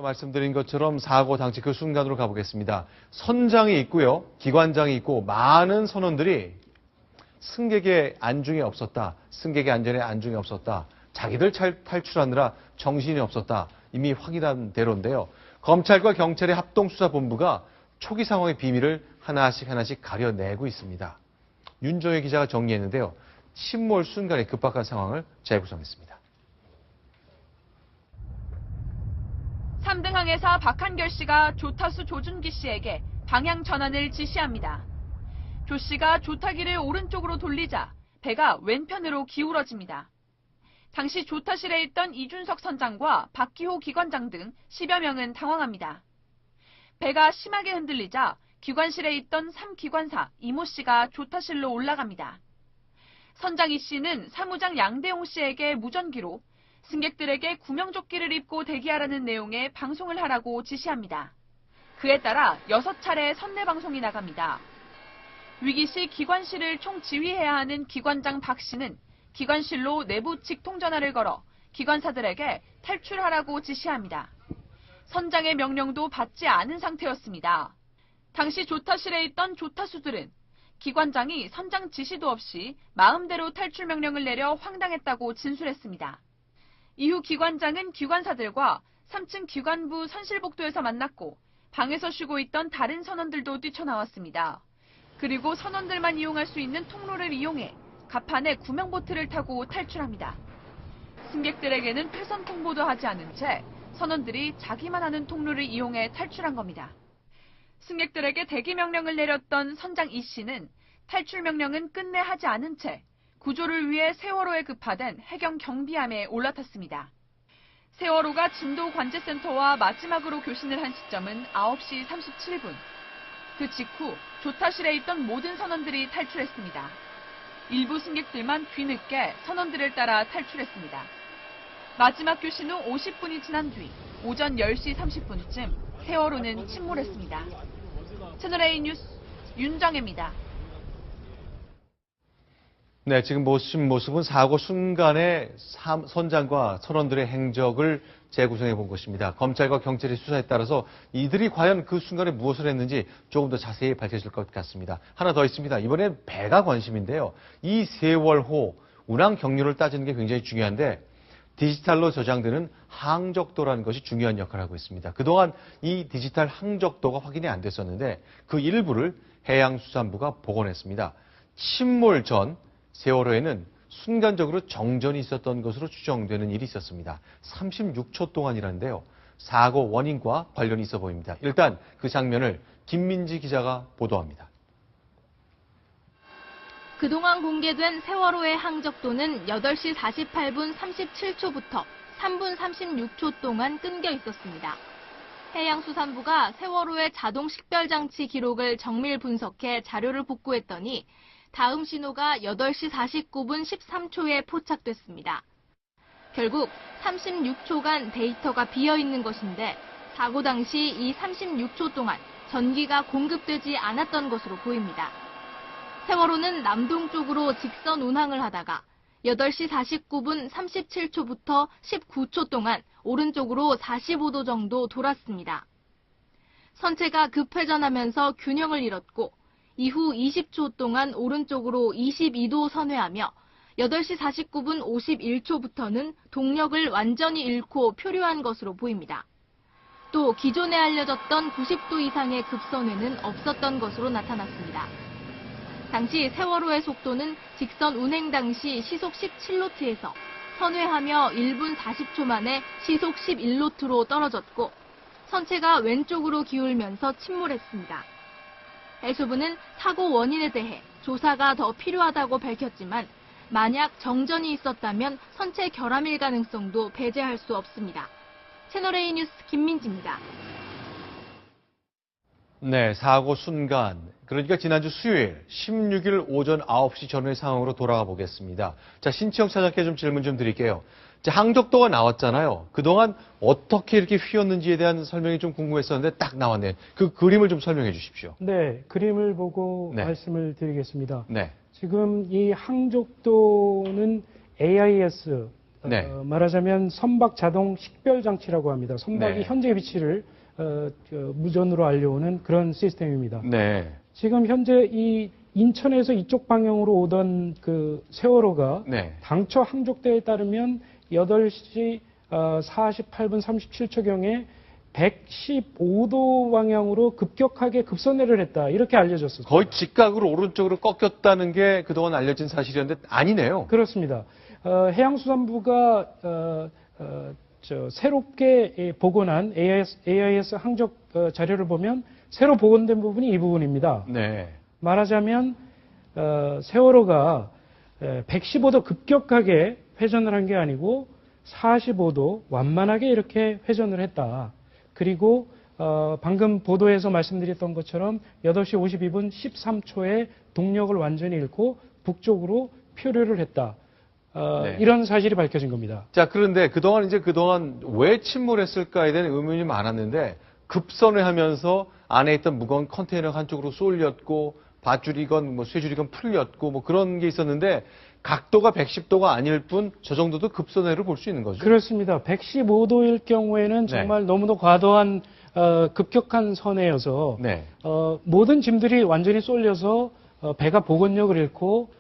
말씀드린 것처럼 사고 당시 그 순간으로 가보겠습니다. 선장이 있고요. 기관장이 있고 많은 선원들이 승객의 안중에 없었다. 승객의 안전에 안중에 없었다. 자기들 탈출하느라 정신이 없었다. 이미 확인한 대로인데요. 검찰과 경찰의 합동수사본부가 초기 상황의 비밀을 하나씩 가려내고 있습니다. 윤정혜 기자가 정리했는데요. 침몰 순간의 급박한 상황을 재구성했습니다. 3등 항해사 박한결 씨가 조타수 조준기 씨에게 방향 전환을 지시합니다. 조 씨가 조타기를 오른쪽으로 돌리자 배가 왼편으로 기울어집니다. 당시 조타실에 있던 이준석 선장과 박기호 기관장 등 10여 명은 당황합니다. 배가 심하게 흔들리자 기관실에 있던 3기관사 이모 씨가 조타실로 올라갑니다. 선장 이 씨는 사무장 양대용 씨에게 무전기로 승객들에게 구명조끼를 입고 대기하라는 내용의 방송을 하라고 지시합니다. 그에 따라 6차례 선내 방송이 나갑니다. 위기 시 기관실을 총지휘해야 하는 기관장 박 씨는 기관실로 내부 직통 전화를 걸어 기관사들에게 탈출하라고 지시합니다. 선장의 명령도 받지 않은 상태였습니다. 당시 조타실에 있던 조타수들은 기관장이 선장 지시도 없이 마음대로 탈출 명령을 내려 황당했다고 진술했습니다. 이후 기관장은 기관사들과 3층 기관부 선실복도에서 만났고 방에서 쉬고 있던 다른 선원들도 뛰쳐나왔습니다. 그리고 선원들만 이용할 수 있는 통로를 이용해 갑판에 구명보트를 타고 탈출합니다. 승객들에게는 폐선 통보도 하지 않은 채 선원들이 자기만 하는 통로를 이용해 탈출한 겁니다. 승객들에게 대기 명령을 내렸던 선장 이 씨는 탈출 명령은 끝내 하지 않은 채 구조를 위해 세월호에 급파된 해경 경비함에 올라탔습니다. 세월호가 진도관제센터와 마지막으로 교신을 한 시점은 9시 37분. 그 직후 조타실에 있던 모든 선원들이 탈출했습니다. 일부 승객들만 뒤늦게 선원들을 따라 탈출했습니다. 마지막 교신 후 50분이 지난 뒤 오전 10시 30분쯤 세월호는 침몰했습니다. 채널A 뉴스 윤정혜입니다. 네, 지금 보신 모습은 사고 순간의 선장과 선원들의 행적을 재구성해 본 것입니다. 검찰과 경찰의 수사에 따라서 이들이 과연 그 순간에 무엇을 했는지 조금 더 자세히 밝혀질 것 같습니다. 하나 더 있습니다. 이번엔 배가 관심인데요. 이 세월호 운항 경로를 따지는 게 굉장히 중요한데 디지털로 저장되는 항적도라는 것이 중요한 역할을 하고 있습니다. 그동안 이 디지털 항적도가 확인이 안 됐었는데 그 일부를 해양수산부가 복원했습니다. 침몰 전 세월호에는 순간적으로 정전이 있었던 것으로 추정되는 일이 있었습니다. 36초 동안이라는데요. 사고 원인과 관련이 있어 보입니다. 일단 그 장면을 김민지 기자가 보도합니다. 그동안 공개된 세월호의 항적도는 8시 48분 37초부터 3분 36초 동안 끊겨 있었습니다. 해양수산부가 세월호의 자동 식별장치 기록을 정밀 분석해 자료를 복구했더니 다음 신호가 8시 49분 13초에 포착됐습니다. 결국 36초간 데이터가 비어있는 것인데 사고 당시 이 36초 동안 전기가 공급되지 않았던 것으로 보입니다. 세월호는 남동쪽으로 직선 운항을 하다가 8시 49분 37초부터 19초 동안 오른쪽으로 45도 정도 돌았습니다. 선체가 급회전하면서 균형을 잃었고 이후 20초 동안 오른쪽으로 22도 선회하며 8시 49분 51초부터는 동력을 완전히 잃고 표류한 것으로 보입니다. 또 기존에 알려졌던 90도 이상의 급선회는 없었던 것으로 나타났습니다. 당시 세월호의 속도는 직선 운행 당시 시속 17노트에서 선회하며 1분 40초 만에 시속 11노트로 떨어졌고 선체가 왼쪽으로 기울면서 침몰했습니다. 해수부는 사고 원인에 대해 조사가 더 필요하다고 밝혔지만 만약 정전이 있었다면 선체 결함일 가능성도 배제할 수 없습니다. 채널A 뉴스 김민지입니다. 네, 사고 순간, 그러니까 지난주 수요일 16일 오전 9시 전후의 상황으로 돌아가 보겠습니다. 자, 신치영 차장께 좀 질문 좀 드릴게요. 자, 항적도가 나왔잖아요. 그동안 어떻게 이렇게 휘었는지에 대한 설명이 좀 궁금했었는데 딱 나왔네요. 그 그림을 좀 설명해 주십시오. 네, 그림을 보고 네. 말씀을 드리겠습니다. 네. 지금 이 항적도는 AIS, 네. 말하자면 선박 자동 식별 장치라고 합니다. 선박이 네. 현재 위치를 무전으로 알려오는 그런 시스템입니다. 네. 지금 현재 이 인천에서 이쪽 방향으로 오던 그 세월호가 네. 당초 항족대에 따르면 8시 48분 37초경에 115도 방향으로 급격하게 급선회를 했다. 이렇게 알려졌습니다. 거의 직각으로 오른쪽으로 꺾였다는 게 그동안 알려진 사실이었는데 아니네요. 그렇습니다. 해양수산부가 새롭게 복원한 AIS 항적 자료를 보면 새로 복원된 부분이 이 부분입니다. 네. 말하자면 세월호가 115도 급격하게 회전을 한 게 아니고 45도 완만하게 이렇게 회전을 했다. 그리고 방금 보도에서 말씀드렸던 것처럼 8시 52분 13초에 동력을 완전히 잃고 북쪽으로 표류를 했다. 네. 이런 사실이 밝혀진 겁니다. 자, 그런데 그동안 왜 침몰했을까에 대한 의문이 많았는데 급선회하면서 안에 있던 무거운 컨테이너 한쪽으로 쏠렸고 밧줄이건 뭐 쇠줄이건 풀렸고 뭐 그런 게 있었는데 각도가 110도가 아닐 뿐 저 정도도 급선회를 볼 수 있는 거죠. 그렇습니다. 115도일 경우에는 정말 너무도 과도한 급격한 선회여서 네. 모든 짐들이 완전히 쏠려서 배가 복원력을 잃고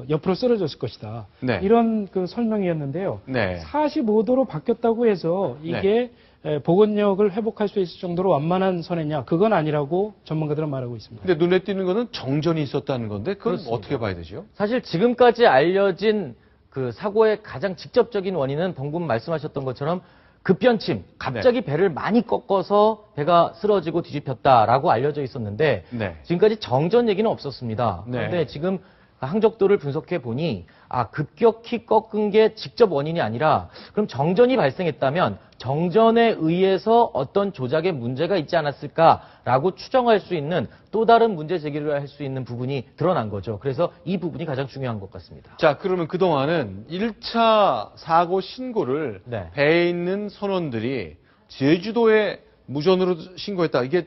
옆으로 쓰러졌을 것이다. 네. 이런 그 설명이었는데요. 네. 45도로 바뀌었다고 해서 이게 복원력을 회복할 수 있을 정도로 완만한 선회냐? 그건 아니라고 전문가들은 말하고 있습니다. 근데 눈에 띄는 거는 정전이 있었다는 건데 그건 그렇습니다. 어떻게 봐야 되죠? 사실 지금까지 알려진 그 사고의 가장 직접적인 원인은 방금 말씀하셨던 것처럼 급변침, 갑자기 배를 많이 꺾어서 배가 쓰러지고 뒤집혔다라고 알려져 있었는데 네. 지금까지 정전 얘기는 없었습니다. 네. 그런데 지금 항적도를 분석해 보니 급격히 꺾은 게 직접 원인이 아니라 그럼 정전이 발생했다면 정전에 의해서 어떤 조작에 문제가 있지 않았을까라고 추정할 수 있는 또 다른 문제 제기를 할 수 있는 부분이 드러난 거죠. 그래서 이 부분이 가장 중요한 것 같습니다. 자, 그러면 그동안은 1차 사고 신고를 네. 배에 있는 선원들이 제주도에 무전으로 신고했다. 이게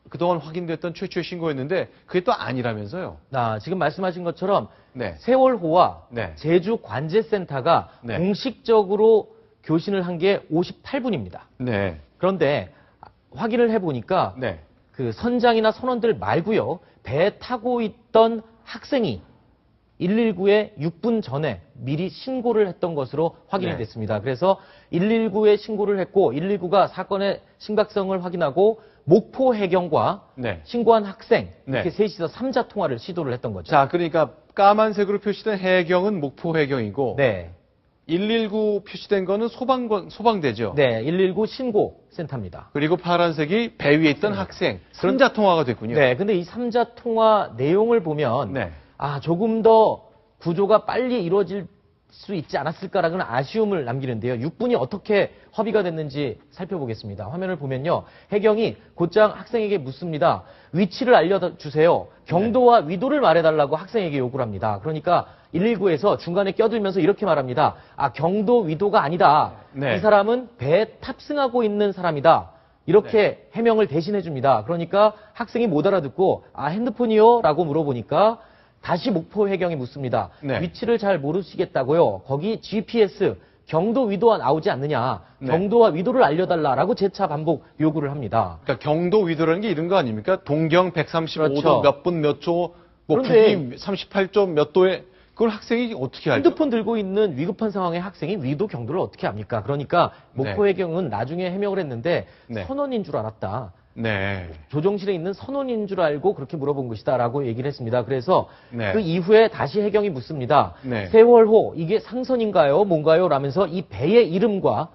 그동안 확인됐던 최초의 신고였는데 그게 또 아니라면서요. 지금 말씀하신 것처럼 네. 세월호와 네. 제주관제센터가 네. 공식적으로 교신을 한 게 58분입니다. 네. 그런데 확인을 해보니까 네. 그 선장이나 선원들 말고요. 배에 타고 있던 학생이 119에 6분 전에 미리 신고를 했던 것으로 확인이 네. 됐습니다. 그래서 119에 신고를 했고 119가 사건의 심각성을 확인하고 목포 해경과 네. 신고한 학생 이렇게 네. 셋이서 3자 통화를 시도를 했던 거죠. 자, 그러니까 까만색으로 표시된 해경은 목포 해경이고 네. 119 표시된 거는 소방대죠. 네, 119 신고 센터입니다. 그리고 파란색이 배 위에 있던 학생. 3자 통화가 됐군요. 네, 근데 이 3자 통화 내용을 보면 네. 조금 더 구조가 빨리 이루어질 수 있지 않았을까라는 아쉬움을 남기는데요. 6분이 어떻게 협의가 됐는지 살펴보겠습니다. 화면을 보면요. 해경이 곧장 학생에게 묻습니다. 위치를 알려주세요. 경도와 위도를 말해달라고 학생에게 요구를 합니다. 그러니까 119에서 중간에 껴들면서 이렇게 말합니다. 경도 위도가 아니다. 네. 이 사람은 배에 탑승하고 있는 사람이다. 이렇게 해명을 대신해 줍니다. 그러니까 학생이 못 알아듣고 핸드폰이요? 라고 물어보니까 다시 목포 해경이 묻습니다. 네. 위치를 잘 모르시겠다고요. 거기 GPS 경도 위도가 나오지 않느냐. 네. 경도와 위도를 알려달라라고 재차 반복 요구를 합니다. 그러니까 경도 위도라는 게 이런 거 아닙니까? 동경 135도 그렇죠. 몇 분 몇 초, 뭐 그런데 북위 38점 몇 도에 그걸 학생이 어떻게 알죠? 핸드폰 들고 있는 위급한 상황의 학생이 위도 경도를 어떻게 압니까? 그러니까 목포 네. 해경은 나중에 해명을 했는데 네. 선원인 줄 알았다. 네. 조종실에 있는 선원인 줄 알고 그렇게 물어본 것이다라고 얘기를 했습니다. 그래서 네. 그 이후에 다시 해경이 묻습니다. 네. 세월호 이게 상선인가요? 뭔가요? 라면서 이 배의 이름과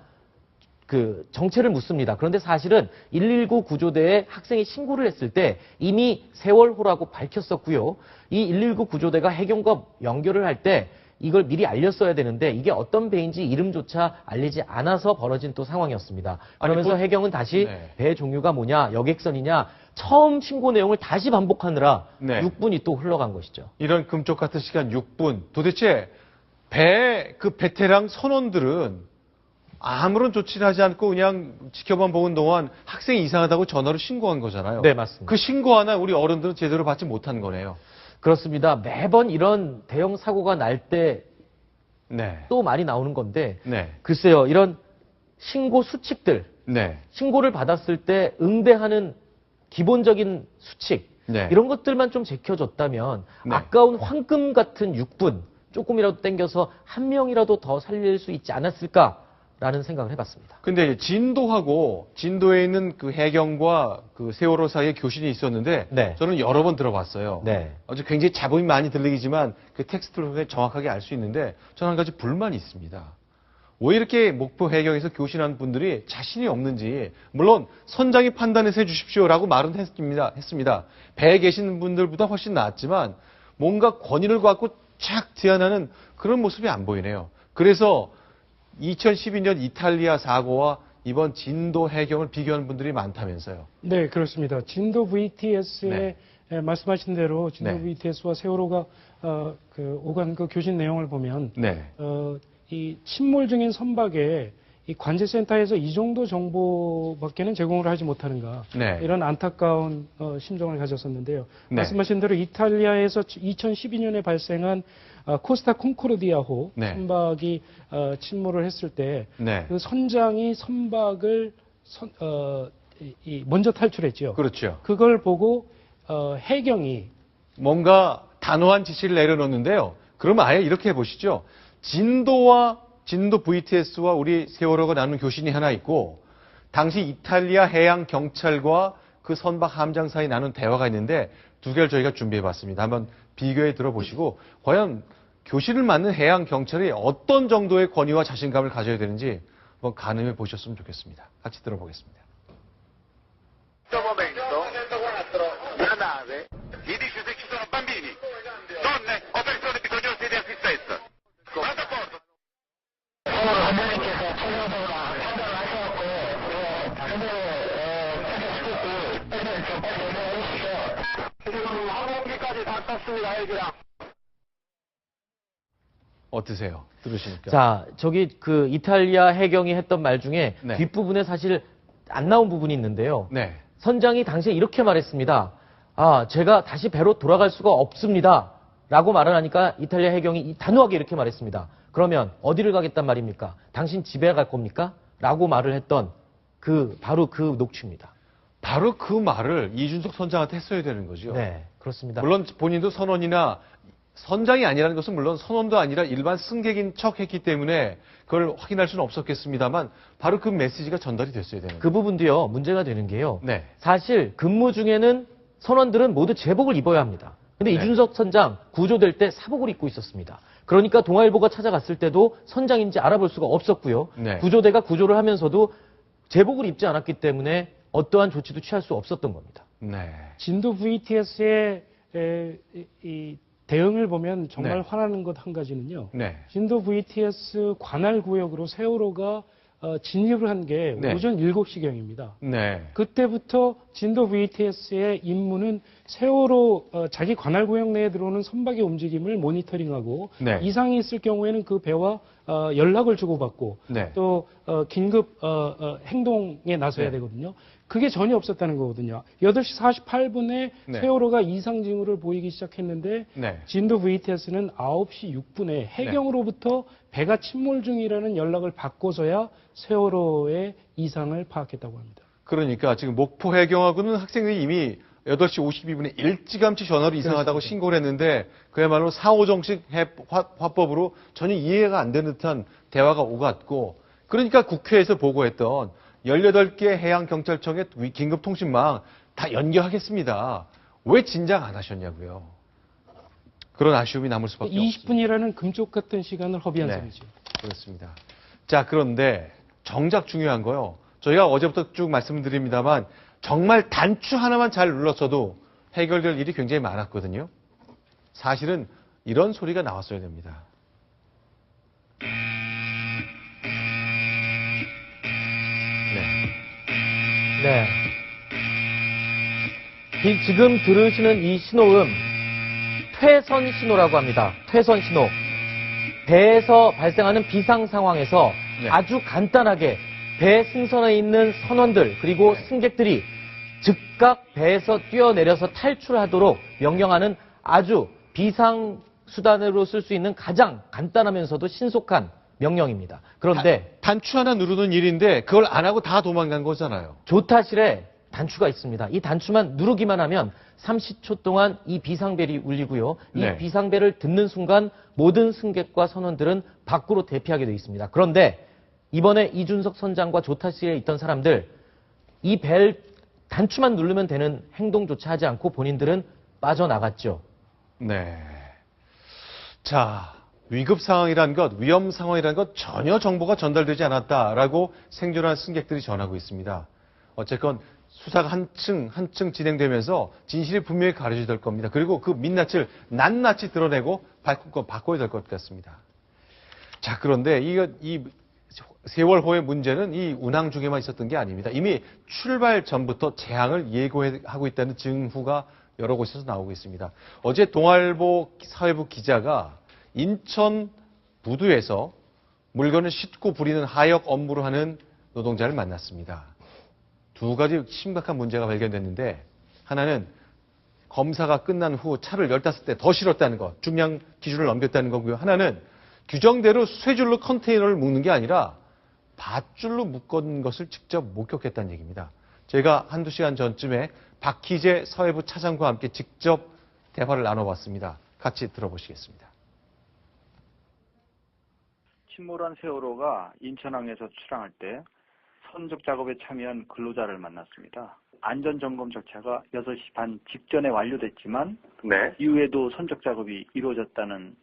그 정체를 묻습니다. 그런데 사실은 119 구조대에 학생이 신고를 했을 때 이미 세월호라고 밝혔었고요. 이 119 구조대가 해경과 연결을 할 때 이걸 미리 알렸어야 되는데 이게 어떤 배인지 이름조차 알리지 않아서 벌어진 또 상황이었습니다. 그러면서 아니, 해경은 다시 네. 배 종류가 뭐냐, 여객선이냐, 처음 신고 내용을 다시 반복하느라 네. 6분이 또 흘러간 것이죠. 이런 금쪽 같은 시간 6분. 도대체 그 베테랑 선원들은 아무런 조치를 하지 않고 그냥 지켜만 보는 동안 학생이 이상하다고 전화로 신고한 거잖아요. 네, 맞습니다. 그 신고 하나 우리 어른들은 제대로 받지 못한 거네요. 그렇습니다. 매번 이런 대형 사고가 날 때 네. 또 많이 나오는 건데 네. 글쎄요. 이런 신고 수칙들, 네. 신고를 받았을 때 응대하는 기본적인 수칙 네. 이런 것들만 좀 지켜줬다면 네. 아까운 황금 같은 육군 조금이라도 땡겨서 한 명이라도 더 살릴 수 있지 않았을까라는 생각을 해봤습니다. 근데 진도하고 진도에 있는 그 해경과 그 세월호 사이에 교신이 있었는데 네. 저는 여러 번 들어봤어요. 네. 아주 굉장히 잡음이 많이 들리지만 그 텍스트를 통해 정확하게 알 수 있는데 저는 한 가지 불만이 있습니다. 왜 이렇게 목포 해경에서 교신한 분들이 자신이 없는지, 물론 선장이 판단해서 해주십시오라고 말은 했습니다. 배에 계신 분들보다 훨씬 낫지만 뭔가 권위를 갖고 착 제안하는 그런 모습이 안 보이네요. 그래서 2012년 이탈리아 사고와 이번 진도 해경을 비교하는 분들이 많다면서요. 네, 그렇습니다. 진도 VTS의 말씀하신 대로 진도 네. VTS와 세월호가 오간 그 교신 내용을 보면 네. 이 침몰 중인 선박에 이 관제센터에서 이 정도 정보밖에는 제공을 하지 못하는가 네. 이런 안타까운 심정을 가졌었는데요. 네. 말씀하신 대로 이탈리아에서 2012년에 발생한 코스타 콩코르디아호 네. 선박이 침몰을 했을 때 네. 그 선장이 선박을 먼저 탈출했죠. 그렇죠. 그걸 보고 해경이 뭔가 단호한 지시를 내려놓는데요. 그러면 아예 이렇게 해보시죠. 진도 VTS와 우리 세월호가 나눈 교신이 하나 있고 당시 이탈리아 해양 경찰과 그 선박 함장 사이 나눈 대화가 있는데 두 개를 저희가 준비해봤습니다. 한번 비교해 들어보시고 과연 교신을 맡는 해양 경찰이 어떤 정도의 권위와 자신감을 가져야 되는지 한번 가늠해 보셨으면 좋겠습니다. 같이 들어보겠습니다. In questo momento la nave mi dice se ci sono bambini, donne o persone bisognose di assistenza. Vado a bordo. 지금 항공기까지 다 떴습니다, 헬기랑. 어떠세요? 들으시니까. 자, 저기 그 이탈리아 해경이 했던 말 중에 네. 뒷부분에 사실 안 나온 부분이 있는데요. 네. 선장이 당시에 이렇게 말했습니다. 아, 제가 다시 배로 돌아갈 수가 없습니다. 라고 말을 하니까 이탈리아 해경이 단호하게 이렇게 말했습니다. 그러면 어디를 가겠단 말입니까? 당신 집에 갈 겁니까? 라고 말을 했던 바로 그 녹취입니다. 바로 그 말을 이준석 선장한테 했어야 되는 거죠. 네, 그렇습니다. 물론 본인도 선원이나 선장이 아니라는 것은 물론 선원도 아니라 일반 승객인 척 했기 때문에 그걸 확인할 수는 없었겠습니다만 바로 그 메시지가 전달이 됐어야 되는 그 거예요. 부분도요, 문제가 되는 게요. 네. 사실 근무 중에는 선원들은 모두 제복을 입어야 합니다. 근데 네. 이준석 선장 구조될 때 사복을 입고 있었습니다. 그러니까 동아일보가 찾아갔을 때도 선장인지 알아볼 수가 없었고요. 네. 구조대가 구조를 하면서도 제복을 입지 않았기 때문에 어떠한 조치도 취할 수 없었던 겁니다. 네. 진도 VTS의 이 대응을 보면 정말 네. 화나는 것 한 가지는요. 네. 진도 VTS 관할 구역으로 세월호가 진입을 한 게 네. 오전 7시경입니다. 네. 그때부터 진도 VTS의 임무는 세월호 자기 관할 구역 내에 들어오는 선박의 움직임을 모니터링하고 네. 이상이 있을 경우에는 그 배와 연락을 주고받고 네. 또 긴급 행동에 나서야 네. 되거든요. 그게 전혀 없었다는 거거든요. 8시 48분에 네. 세월호가 이상 징후를 보이기 시작했는데 네. 진도 VTS는 9시 6분에 해경으로부터 배가 침몰 중이라는 연락을 받고서야 세월호의 이상을 파악했다고 합니다. 그러니까 지금 목포 해경하고는 학생들이 이미 8시 52분에 일찌감치 전화로 이상하다고 그렇습니다. 신고를 했는데 그야말로 4.5정식 화법으로 전혀 이해가 안 되는 듯한 대화가 오갔고 그러니까 국회에서 보고했던 18개 해양경찰청의 긴급통신망 다 연결하겠습니다. 왜 진작 안 하셨냐고요. 그런 아쉬움이 남을 수밖에 없습니다. 20분이라는 금쪽 같은 시간을 허비한 네. 셈이죠. 그렇습니다. 자, 그런데 정작 중요한 거요. 저희가 어제부터 쭉 말씀드립니다만 정말 단추 하나만 잘 눌렀어도 해결될 일이 굉장히 많았거든요. 사실은 이런 소리가 나왔어야 됩니다. 네. 지금 들으시는 이 신호음, 퇴선 신호라고 합니다. 퇴선 신호. 배에서 발생하는 비상 상황에서 네. 아주 간단하게 배 승선에 있는 선원들 그리고 승객들이 즉각 배에서 뛰어내려서 탈출하도록 명령하는 아주 비상 수단으로 쓸 수 있는 가장 간단하면서도 신속한 명령입니다. 그런데 단추 하나 누르는 일인데 그걸 안 하고 다 도망간 거잖아요. 조타실에 단추가 있습니다. 이 단추만 누르기만 하면 30초 동안 이 비상벨이 울리고요. 이 네. 비상벨을 듣는 순간 모든 승객과 선원들은 밖으로 대피하게 되어 있습니다. 그런데 이번에 이준석 선장과 조타실에 있던 사람들 이 벨 단추만 누르면 되는 행동조차 하지 않고 본인들은 빠져나갔죠. 네. 자, 위급 상황이란 것, 위험 상황이란 것 전혀 정보가 전달되지 않았다라고 생존한 승객들이 전하고 있습니다. 어쨌건 수사가 한층 진행되면서 진실이 분명히 가려져야 될 겁니다. 그리고 그 민낯을 낱낱이 드러내고 바꿔야 될 것 같습니다. 자, 그런데 이 세월호의 문제는 이 운항 중에만 있었던 게 아닙니다. 이미 출발 전부터 재앙을 예고하고 있다는 증후가 여러 곳에서 나오고 있습니다. 어제 동아일보 사회부 기자가 인천 부두에서 물건을 싣고 부리는 하역 업무를 하는 노동자를 만났습니다. 두 가지 심각한 문제가 발견됐는데 하나는 검사가 끝난 후 차를 15대 더 실었다는 것, 중량 기준을 넘겼다는 거고요. 하나는 규정대로 쇠줄로 컨테이너를 묶는 게 아니라 밧줄로 묶은 것을 직접 목격했다는 얘기입니다. 제가 한두 시간 전쯤에 박희재 사회부 차장과 함께 직접 대화를 나눠봤습니다. 같이 들어보시겠습니다. 침몰한 세월호가 인천항에서 출항할 때 선적 작업에 참여한 근로자를 만났습니다. 안전점검 절차가 6시 반 직전에 완료됐지만 네. 이후에도 선적 작업이 이루어졌다는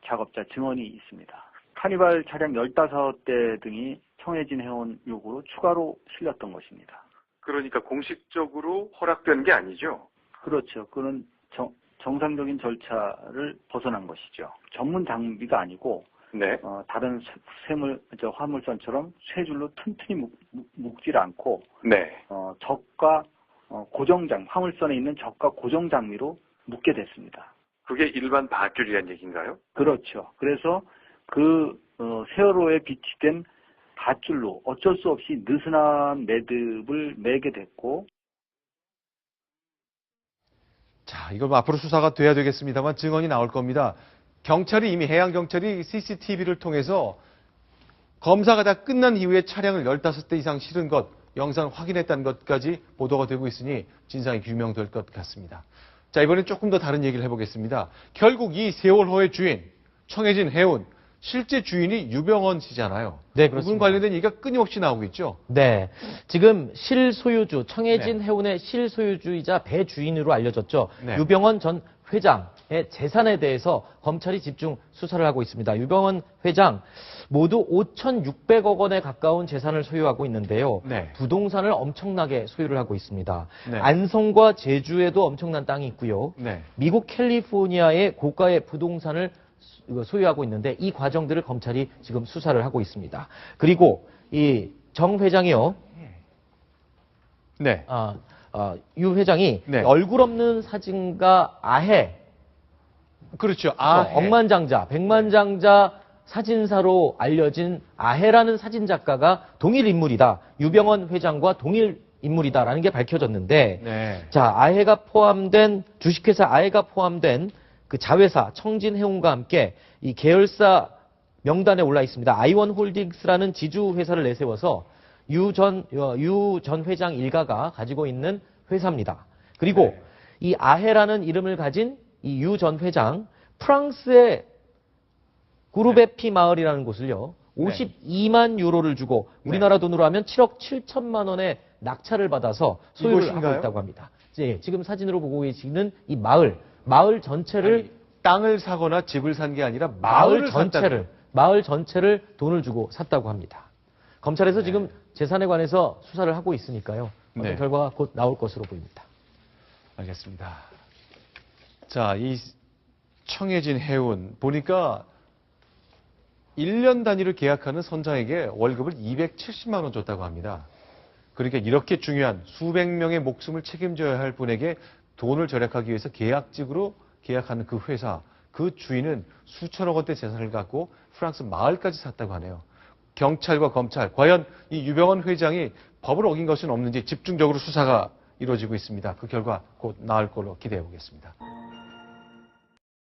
작업자 증언이 있습니다. 카니발 차량 15대 등이 청해진 해운 요구로 추가로 실렸던 것입니다. 그러니까 공식적으로 허락된 게 아니죠? 그렇죠. 그는 정상적인 절차를 벗어난 것이죠. 전문 장비가 아니고 네. 다른 화물선처럼 쇠줄로 튼튼히 묶질 않고 네. 적과 화물선에 있는 적과 고정 장비로 묶게 됐습니다. 그게 일반 밧줄이란 얘기인가요? 그렇죠. 그래서 그 세월호에 비치된 밧줄로 어쩔 수 없이 느슨한 매듭을 매게 됐고. 자, 이거 앞으로 수사가 돼야 되겠습니다만 증언이 나올 겁니다. 경찰이 이미 해양경찰이 CCTV를 통해서 검사가 다 끝난 이후에 차량을 15대 이상 실은 것, 영상 확인했다는 것까지 보도가 되고 있으니 진상이 규명될 것 같습니다. 자, 이번엔 조금 더 다른 얘기를 해보겠습니다. 결국 이 세월호의 주인, 청해진 해운, 실제 주인이 유병헌 씨잖아요. 네, 그분 그렇습니다. 관련된 얘기가 끊임없이 나오고 있죠. 네. 지금 실소유주, 청해진 네. 해운의 실소유주이자 배주인으로 알려졌죠. 네. 유병헌 전 회장의 재산에 대해서 검찰이 집중 수사를 하고 있습니다. 유병헌 회장 모두 5,600억 원에 가까운 재산을 소유하고 있는데요. 네. 부동산을 엄청나게 소유를 하고 있습니다. 네. 안성과 제주에도 엄청난 땅이 있고요. 네. 미국 캘리포니아의 고가의 부동산을 소유하고 있는데 이 과정들을 검찰이 지금 수사를 하고 있습니다. 그리고 이 정 회장이요. 네. 유 회장이 네. 얼굴 없는 사진가 아해, 그렇죠. 억만장자, 백만장자 사진사로 알려진 아해라는 사진작가가 동일 인물이다. 유병헌 회장과 동일 인물이다라는 게 밝혀졌는데, 네. 자, 주식회사 아해가 포함된 그 자회사 청진해운과 함께 이 계열사 명단에 올라 있습니다. 아이원홀딩스라는 지주 회사를 내세워서 유 전 회장 일가가 가지고 있는 회사입니다. 그리고 네. 이 아해라는 이름을 가진 이 유 전 회장, 프랑스의 구르베피 마을이라는 곳을요, 52만 유로를 주고 우리나라 돈으로 하면 7억 7천만 원의 낙찰을 받아서 소유를 이곳인가요? 하고 있다고 합니다. 예, 지금 사진으로 보고 계시는 이 마을 전체를 아니, 땅을 사거나 집을 산 게 아니라 마을 샀다는 전체를 돈을 주고 샀다고 합니다. 검찰에서 지금 재산에 관해서 수사를 하고 있으니까요. 어떤 네. 결과가 곧 나올 것으로 보입니다. 알겠습니다. 자, 이 청해진 해운 보니까 1년 단위로 계약하는 선장에게 월급을 270만 원 줬다고 합니다. 그러니까 이렇게 중요한 수백 명의 목숨을 책임져야 할 분에게 돈을 절약하기 위해서 계약직으로 계약하는 그 회사, 그 주인은 수천억 원대 재산을 갖고 프랑스 마을까지 샀다고 하네요. 경찰과 검찰, 과연 이 유병헌 회장이 법을 어긴 것은 없는지 집중적으로 수사가 이루어지고 있습니다. 그 결과 곧 나올 걸로 기대해 보겠습니다.